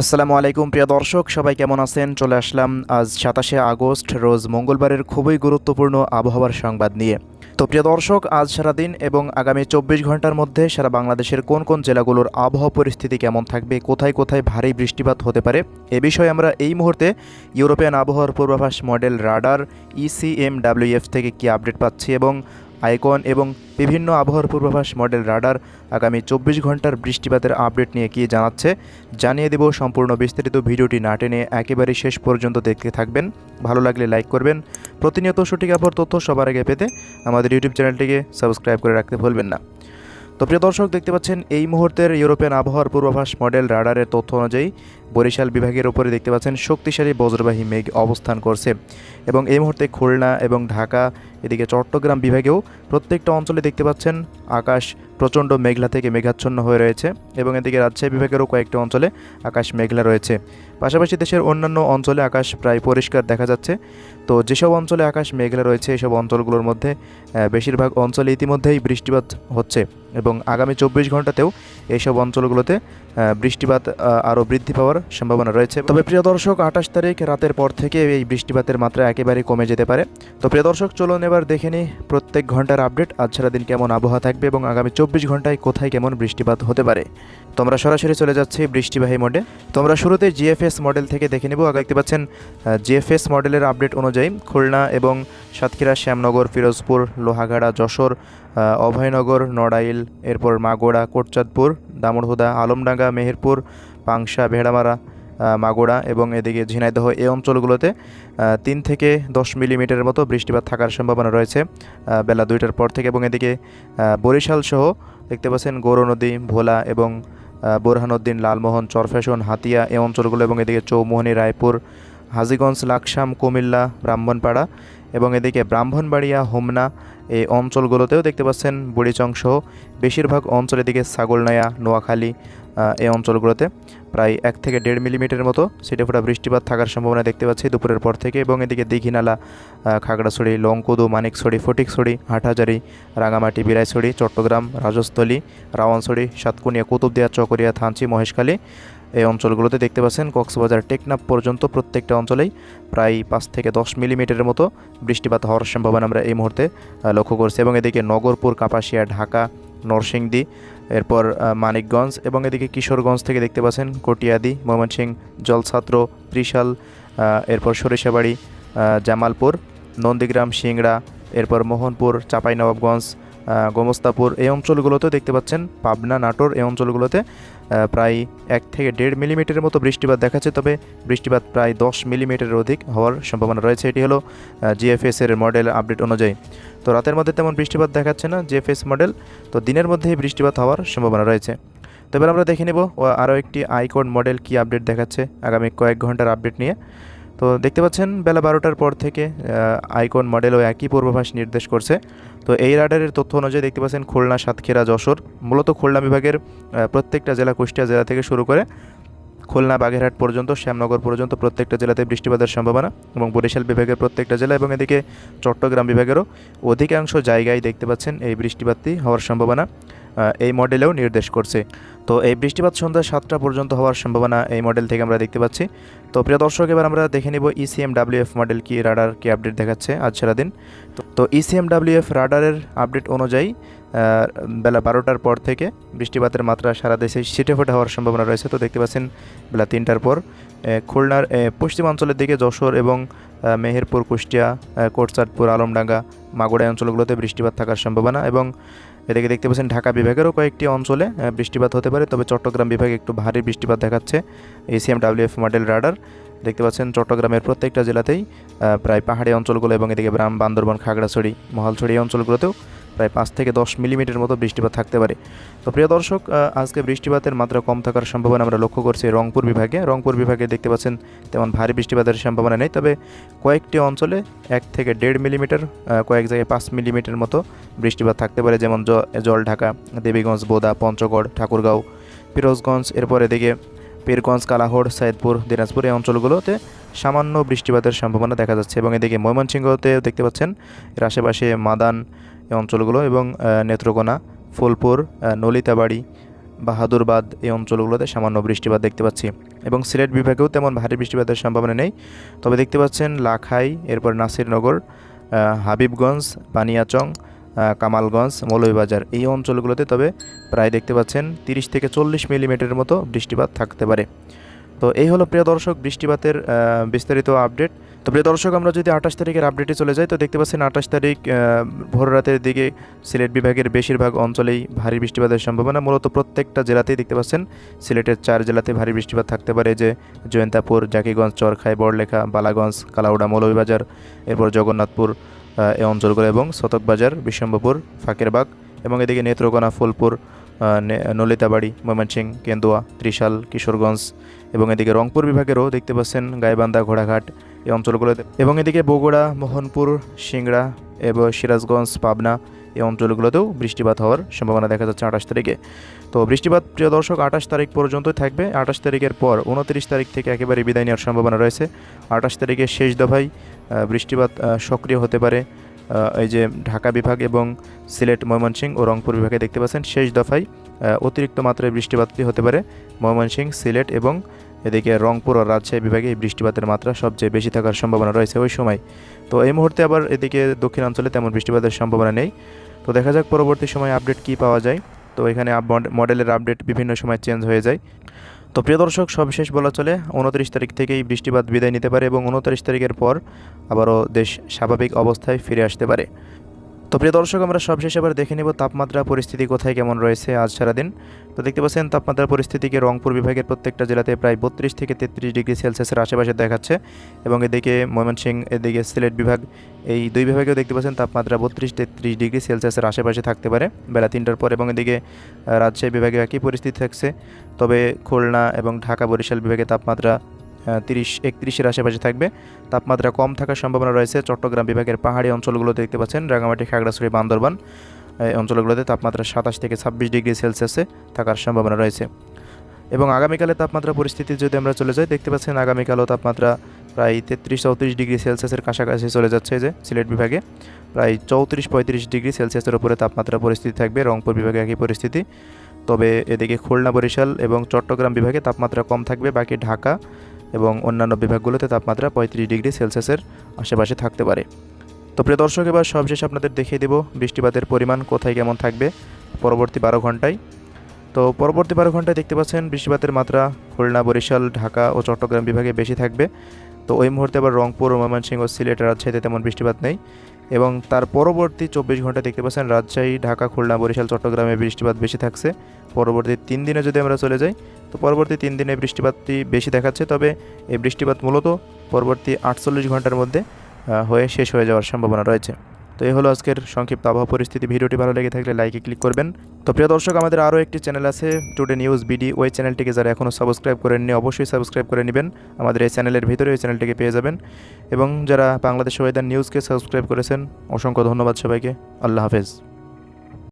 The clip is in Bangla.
আসসালামু আলাইকুম প্রিয় দর্শক, সবাই কেমন আছেন? চলে আসলাম আজ 27শে আগস্ট রোজ মঙ্গলবারের খুবই গুরুত্বপূর্ণ আবহাওয়ার সংবাদ নিয়ে। তো প্রিয় দর্শক, আজ সারাদিন এবং আগামী 24 ঘন্টার মধ্যে সারা বাংলাদেশের কোন কোন জেলাগুলোর আবহাওয়া পরিস্থিতি কেমন থাকবে, কোথায় কোথায় ভারী বৃষ্টিপাত হতে পারে, এ বিষয়ে আমরা এই মুহূর্তে ইউরোপিয়ান আবহাওয়ার পূর্বাভাস মডেল রাডার ECMWF থেকে কি আপডেট পাচ্ছি এবং আইকন এবং বিভিন্ন আবহাওয়ার পূর্বাভাস মডেল রাডার আগামী 24 ঘন্টার বৃষ্টিপাতের আপডেট নিয়ে কি জানাচ্ছে জানিয়ে দেব। সম্পূর্ণ বিস্তারিত ভিডিওটি না টেনে একেবারে শেষ পর্যন্ত দেখতে থাকবেন। ভালো লাগলে লাইক করবেন। প্রতিনিয়ত সঠিক আবহাওয়ার তথ্য সবার আগে পেতে আমাদের ইউটিউব চ্যানেলটিকে সাবস্ক্রাইব করে রাখতে ভুলবেন না। তো প্রিয় দর্শক, দেখতে পাচ্ছেন এই মুহূর্তের ইউরোপিয়ান আবহাওয়ার পূর্বাভাস মডেল রাডারের তথ্য অনুযায়ী বরিশাল বিভাগের উপরে দেখতে পাচ্ছেন শক্তিশালী বজ্রবাহী মেঘ অবস্থান করছে এবং এই মুহূর্তে খুলনা এবং ঢাকা, এদিকে চট্টগ্রাম বিভাগেও প্রত্যেকটা অঞ্চলে দেখতে পাচ্ছেন আকাশ প্রচণ্ড মেঘলা থেকে মেঘাচ্ছন্ন হয়ে রয়েছে এবং এদিকে রাজশাহী বিভাগেরও কয়েকটি অঞ্চলে আকাশ মেঘলা রয়েছে। পাশাপাশি দেশের অন্যান্য অঞ্চলে আকাশ প্রায় পরিষ্কার দেখা যাচ্ছে। তো যেসব অঞ্চলে আকাশ মেঘলা রয়েছে এসব অঞ্চলগুলোর মধ্যে বেশিরভাগ অঞ্চলে ইতিমধ্যেই বৃষ্টিপাত হচ্ছে এবং আগামী 24 ঘন্টাতেও এইসব অঞ্চলগুলোতে বৃষ্টিপাত আরও বৃদ্ধি পাওয়ার সম্ভাবনা রয়েছে। তবে প্রিয় দর্শক, 28 তারিখ রাতের পর থেকে এই বৃষ্টিপাতের মাত্রা একেবারে কমে যেতে পারে। তো প্রিয় দর্শক, চলুন এবার দেখে নিই প্রত্যেক ঘন্টার আপডেট, আজ সারাদিন কেমন আবহাওয়া থাকবে এবং আগামী 24 ঘন্টায় কোথায় কেমন বৃষ্টিপাত হতে পারে। তোমরা সরাসরি চলে যাচ্ছি বৃষ্টিবাহী মোডে। তোমরা শুরুতে জিএফএস মডেল থেকে দেখে নেব। আগে দেখতে পাচ্ছেন জিএফএস মডেলের আপডেট অনুযায়ী খুলনা এবং সাতক্ষীরা, শ্যামনগর, ফিরোজপুর, লোহাগাড়া, যশোর, অভয়নগর, নড়াইল, এরপর মাগুরা, কোটচাঁদপুর, দামুড়হুদা, আলমডাঙ্গা, মেহেরপুর, পাংশা, ভেড়ামারা, মাগুরা এবং এদিকে ঝিনাইদহ, এই অঞ্চলগুলোতে 3 থেকে 10 মিলিমিটারের মতো বৃষ্টিপাত থাকার সম্ভাবনা রয়েছে বেলা 2টার পর থেকে। এবং এদিকে বরিশাল সহ দেখতে পাচ্ছেন গৌরনদী, ভোলা এবং বোরহানউদ্দিন, লালমোহন, চরফ্যাশন, হাতিয়া, এই অঞ্চলগুলো এবং এদিকে চৌমোহনী, রায়পুর, হাজীগঞ্জ, লাকসাম, কুমিল্লা, ব্রাহ্মণপাড়া এবং এদিকে ব্রাহ্মণবাড়িয়া, হোমনা, এই অঞ্চলগুলোতেও দেখতে পাচ্ছেন বুড়িচং সহ বেশিরভাগ অঞ্চলের দিকে ছাগলনাইয়া, নোয়াখালী, এই অঞ্চলগুলোতে প্রায় 1 থেকে 1.5 মিলিমিটারের মতো ছিটেফোঁটা বৃষ্টিপাত থাকার সম্ভাবনা দেখতে পাচ্ছি দুপুরের পর থেকে। এবং এদিকে দীঘিনালা, খাগড়াছড়ি, লংকুদু, মানিকছড়ি, ফটিকছড়ি, হাটহাজারি, রাঙামাটি, বিলাইছড়ি, চট্টগ্রাম, রাজস্থলী, রাওয়ানছড়ি, সাতকুনিয়া, কুতুবদিয়া, চকরিয়া, থানচি, মহেশখালী, এই অঞ্চলগুলোতে দেখতে পাচ্ছেন কক্সবাজার, টেকনাফ পর্যন্ত প্রত্যেকটা অঞ্চলেই প্রায় 5 থেকে 10 মিলিমিটারের মতো বৃষ্টিপাত হওয়ার সম্ভাবনা আমরা এই মুহূর্তে লক্ষ্য করছি। এবং এদিকে নগরপুর, কাপাসিয়া, ঢাকা, নরসিংদী, এরপর মানিকগঞ্জ এবং এদিকে কিশোরগঞ্জ থেকে দেখতে পাচ্ছেন কটিয়াদি, ময়মনসিংহ, জলছাত্র, ত্রিশাল, এরপর সরিষাবাড়ি, জামালপুর, নন্দীগ্রাম, সিংড়া, এরপর মোহনপুর, চাঁপাইনবাবগঞ্জ, গোমস্তাপুর, এই অঞ্চলগুলোতে দেখতে পাচ্ছেন পাবনা, নাটোর, এই অঞ্চলগুলোতে প্রায় 1 থেকে 1.5 মিলিমিটারের মতো বৃষ্টিপাত দেখাচ্ছে। তবে বৃষ্টিপাত প্রায় 10 মিলিমিটারের অধিক হওয়ার সম্ভাবনা রয়েছে। এটি হলো জিএফএস-এর মডেল আপডেট অনুযায়ী। তো রাতের মধ্যে তেমন বৃষ্টিপাত দেখাচ্ছে না জিএফএস মডেল, তো দিনের মধ্যেই বৃষ্টিপাত হওয়ার সম্ভাবনা রয়েছে। তো এবার আমরা দেখে নেব আরও একটি আইকন মডেল কি আপডেট দেখাচ্ছে আগামী কয়েক ঘন্টার আপডেট নিয়ে। তো দেখতে পাচ্ছেন বেলা 12টার পর থেকে আইকন মডেলও একই পূর্বাভাস নির্দেশ করছে। তো এই রাডারের তথ্য অনুযায়ী দেখতে পাচ্ছেন খুলনা, সাতক্ষীরা, যশোর, মূলত খুলনা বিভাগের প্রত্যেকটা জেলা, কুষ্টিয়া জেলা থেকে শুরু করে খুলনা, বাগেরহাট পর্যন্ত, শ্যামনগর পর্যন্ত প্রত্যেকটা জেলাতে বৃষ্টিপাতের সম্ভাবনা এবং বরিশাল বিভাগের প্রত্যেকটা জেলা এবং এদিকে চট্টগ্রাম বিভাগেরও অধিকাংশ জায়গায় দেখতে পাচ্ছেন এই বৃষ্টিপাতটি হওয়ার সম্ভাবনা এই মডেলেও নির্দেশ করছে। তো এই বৃষ্টিপাত সন্ধ্যা 7টা পর্যন্ত হওয়ার সম্ভাবনা এই মডেল থেকে আমরা দেখতে পাচ্ছি। তো প্রিয় দর্শক, এবার আমরা দেখে নিব ECMWF মডেল কি রাডার কি আপডেট দেখাচ্ছে আজ সারাদিন। তো ECMWF রাডারের আপডেট অনুযায়ী বেলা 12টার পর থেকে বৃষ্টিপাতের মাত্রা সারা দেশে ছিটেফোঁটা হওয়ার সম্ভাবনা রয়েছে। তো দেখতে পাচ্ছেন বেলা 3টার পর খুলনার পশ্চিমাঞ্চলের দিকে যশোর এবং মেহেরপুর, কুষ্টিয়া, কোটচাঁদপুর, আলমডাঙ্গা, মাগুরা অঞ্চলগুলোতে বৃষ্টিপাত থাকার সম্ভাবনা এবং এদিকে দেখতে পাচ্ছেন ঢাকা বিভাগেরও কয়েকটি অঞ্চলে বৃষ্টিপাত হতে পারে। তবে চট্টগ্রাম বিভাগে একটু ভারী বৃষ্টিপাত দেখাচ্ছে ECMWF মডেল রাডার। দেখতে পাচ্ছেন চট্টগ্রামের প্রত্যেকটা জেলাতেই প্রায় পাহাড়ি অঞ্চলগুলো এবং এদিকে বান্দরবান, খাগড়াছড়ি, মহালছড়ি, এই অঞ্চলগুলোতেও প্রায় 5 থেকে 10 মিলিমিটার মতো বৃষ্টিপাত থাকতে পারে। তো প্রিয় দর্শক, আজকে বৃষ্টিপাতের মাত্রা কম থাকার সম্ভাবনা আমরা লক্ষ্য করছি রংপুর বিভাগে। রংপুর বিভাগে দেখতে পাচ্ছেন তেমন ভারী বৃষ্টিপাতের সম্ভাবনা নেই, তবে কয়েকটি অঞ্চলে 1 থেকে 1.5 মিলিমিটার, কয়েক জায়গায় 5 মিলিমিটার মতো বৃষ্টিপাত থাকতে পারে, যেমন জলঢাকা, দেবীগঞ্জ, বোদা, পঞ্চগড়, ঠাকুরগাঁও, পিরোজগঞ্জ, এরপর এদিকে পীরগঞ্জ, কালাহোড়, সাইদপুর, দিনাজপুর, এই অঞ্চলগুলোতে সামান্য বৃষ্টিপাতের সম্ভাবনা দেখা যাচ্ছে। এবং এদিকে ময়মনসিংহতে দেখতে পাচ্ছেন এর আশেপাশে মাদান, এই অঞ্চলগুলো এবং নেত্রকোনা, ফুলপুর, নলিতাবাড়ি, বাহাদুরবাদ, এই অঞ্চলগুলোতে সামান্য বৃষ্টিপাত দেখতে পাচ্ছি। এবং সিলেট বিভাগেও তেমন ভারী বৃষ্টিপাতের সম্ভাবনা নেই। তবে দেখতে পাচ্ছেন লাখাই, এরপর নাসিরনগর, হাবিবগঞ্জ, বানিয়াচং, কামালগঞ্জ, মৌলভীবাজার এই অঞ্চলগুলোতে তবে প্রায় দেখতে পাচ্ছেন 30 থেকে 40 মিলিমিটারের মতো বৃষ্টিপাত থাকতে পারে। তো এই হলো প্রিয় দর্শক বৃষ্টিপাতের বিস্তারিত আপডেট। তো প্রিয় দর্শক আমরা যদি 28 তারিখের আপডেটে চলে যাই, তো দেখতে পাচ্ছেন 28 তারিখ ভোর রাতের দিকে সিলেট বিভাগের বেশিরভাগ অঞ্চলেই ভারী বৃষ্টিপাতের সম্ভাবনা। মূলত প্রত্যেকটা জেলাতেই দেখতে পাচ্ছেন সিলেটের 4 জেলাতে ভারী বৃষ্টিপাত থাকতে পারে, যে জয়ন্তাপুর, জাকিগঞ্জ, চরখাই, বড়লেখা, বালাগঞ্জ, কালাউড়া, মৌলভীবাজার, এরপর জগন্নাথপুর এই অঞ্চলগুলো, এবং শতকবাজার, বিশ্বম্ভরপুর, ফাঁকেরবাগ, এবং এদিকে নেত্রকোনা, ফুলপুর, নলিতাবাড়ি, ময়মনসিংহ, কেন্দুয়া, ত্রিশাল, কিশোরগঞ্জ, এবং এদিকে রংপুর বিভাগেরও দেখতে পাচ্ছেন গাইবান্ধা, ঘোড়াঘাট এই অঞ্চলগুলোতে, এবং এদিকে বগুড়া, মোহনপুর, সিংড়া এবং সিরাজগঞ্জ, পাবনা এই অঞ্চলগুলোতেও বৃষ্টিপাত হওয়ার সম্ভাবনা দেখা যাচ্ছে 28 তারিখে। তো বৃষ্টিপাত প্রিয় দর্শক 28 তারিখ পর্যন্তই থাকবে। 28 তারিখের পর 29 তারিখ থেকে একেবারে বিদায় নেওয়ার সম্ভাবনা রয়েছে। 28 তারিখের শেষ দফায় বৃষ্টিপাত সক্রিয় হতে পারে। এই যে ঢাকা বিভাগ এবং সিলেট, ময়মনসিংহ ও রংপুর বিভাগে দেখতে পাচ্ছেন শেষ দফায় অতিরিক্ত মাত্রায় বৃষ্টিপাতটি হতে পারে ময়মনসিংহ, সিলেট এবং এদিকে রংপুর ও রাজশাহী বিভাগে এই বৃষ্টিপাতের মাত্রা সবচেয়ে বেশি থাকার সম্ভাবনা রয়েছে ওই সময়। তো এই মুহূর্তে আবার এদিকে দক্ষিণাঞ্চলে তেমন বৃষ্টিপাতের সম্ভাবনা নেই। তো দেখা যাক পরবর্তী সময় আপডেট কী পাওয়া যায়। তো এখানে মডেলের আপডেট বিভিন্ন সময় চেঞ্জ হয়ে যায়। তো প্রিয় দর্শক সবশেষ বলা চলে 29 তারিখ থেকেই বৃষ্টিপাত বিদায় নিতে পারে এবং 29 তারিখের পর আবারও দেশ স্বাভাবিক অবস্থায় ফিরে আসতে পারে। তো প্রিয় দর্শক আমরা সবশেষে আবার দেখে নেব তাপমাত্রা পরিস্থিতি কোথায় কেমন রয়েছে আজ সারাদিন। তো দেখতে পাচ্ছেন তাপমাত্রার পরিস্থিতিকে রংপুর বিভাগের প্রত্যেকটা জেলাতে প্রায় 32 থেকে 33 ডিগ্রি সেলসিয়াসের আশেপাশে দেখাচ্ছে, এবং এদিকে ময়মনসিংহ, এদিকে সিলেট বিভাগ এই দুই বিভাগেও দেখতে পাচ্ছেন তাপমাত্রা 32-33 ডিগ্রি সেলসিয়াসের আশেপাশে থাকতে পারে বেলা 3টার পর, এবং এদিকে রাজশাহী বিভাগে একই পরিস্থিতি থাকছে। তবে খুলনা এবং ঢাকা, বরিশাল বিভাগে তাপমাত্রা 30-31-এর আশেপাশে থাকবে। তাপমাত্রা কম থাকার সম্ভাবনা রয়েছে চট্টগ্রাম বিভাগের পাহাড়ি অঞ্চলগুলোতে দেখতে পাচ্ছেন রাঙামাটি, খাগড়াছড়ি, বান্দরবান এই অঞ্চলগুলোতে তাপমাত্রা 27 থেকে 26 ডিগ্রি সেলসিয়াসে থাকার সম্ভাবনা রয়েছে। এবং আগামীকালের তাপমাত্রা পরিস্থিতি যদি আমরা চলে যাই, দেখতে পাচ্ছেন আগামীকালও তাপমাত্রা প্রায় 33-34 ডিগ্রি সেলসিয়াসের কাছাকাছি চলে যাচ্ছে। যে সিলেট বিভাগে প্রায় 34-35 ডিগ্রি সেলসিয়াসের উপরে তাপমাত্রা পরিস্থিতি থাকবে, রংপুর বিভাগে একই পরিস্থিতি। তবে এদিকে খুলনা, বরিশাল এবং চট্টগ্রাম বিভাগে তাপমাত্রা কম থাকবে, বাকি ঢাকা এবং অন্যান্য বিভাগগুলোতে তাপমাত্রা 35 ডিগ্রি সেলসিয়াসের আশেপাশে থাকতে পারে। তো প্রিয় দর্শক এবার সবশেষ আপনাদের দেখিয়ে দেব বৃষ্টিপাতের পরিমাণ কোথায় কেমন থাকবে পরবর্তী 12 ঘন্টায়। তো পরবর্তী 12 ঘন্টায় দেখতে পাচ্ছেন বৃষ্টিপাতের মাত্রা খুলনা, বরিশাল, ঢাকা ও চট্টগ্রাম বিভাগে বেশি থাকবে। তো ওই মুহূর্তে আবার রংপুর, ময়মনসিংহ ও সিলেট, রাজশাহীতে তেমন বৃষ্টিপাত নেই। এবং তার পরবর্তী 24 ঘন্টায় দেখতে পাচ্ছেন রাজশাহী, ঢাকা, খুলনা, বরিশাল, চট্টগ্রামে বৃষ্টিপাত বেশি থাকছে। পরবর্তী 3 দিনে যদি আমরা চলে যাই, তো পরবর্তী 3 দিনে বৃষ্টিপাতটি বেশি দেখাচ্ছে, তবে এই বৃষ্টিপাত মূলত পরবর্তী 48 ঘন্টার মধ্যে হয়ে শেষ হয়ে যাওয়ার সম্ভাবনা রয়েছে। তো এই হলো আজকের সংক্ষিপ্ত আবহাওয়া পরিস্থিতি। ভিডিওটি ভালো লেগে থাকলে লাইকে ক্লিক করবেন। তো প্রিয় দর্শক আমাদের আরও একটি চ্যানেল আছে টুডে নিউজ বিডি, ওই চ্যানেলটিকে যারা এখনও সাবস্ক্রাইব করেননি অবশ্যই সাবস্ক্রাইব করে নেবেন। আমাদের এই চ্যানেলের ভিতরে ওই চ্যানেলটিকে পেয়ে যাবেন। এবং যারা বাংলাদেশ ওয়েদার নিউজকে সাবস্ক্রাইব করেছেন অসংখ্য ধন্যবাদ সবাইকে। আল্লাহ হাফেজ।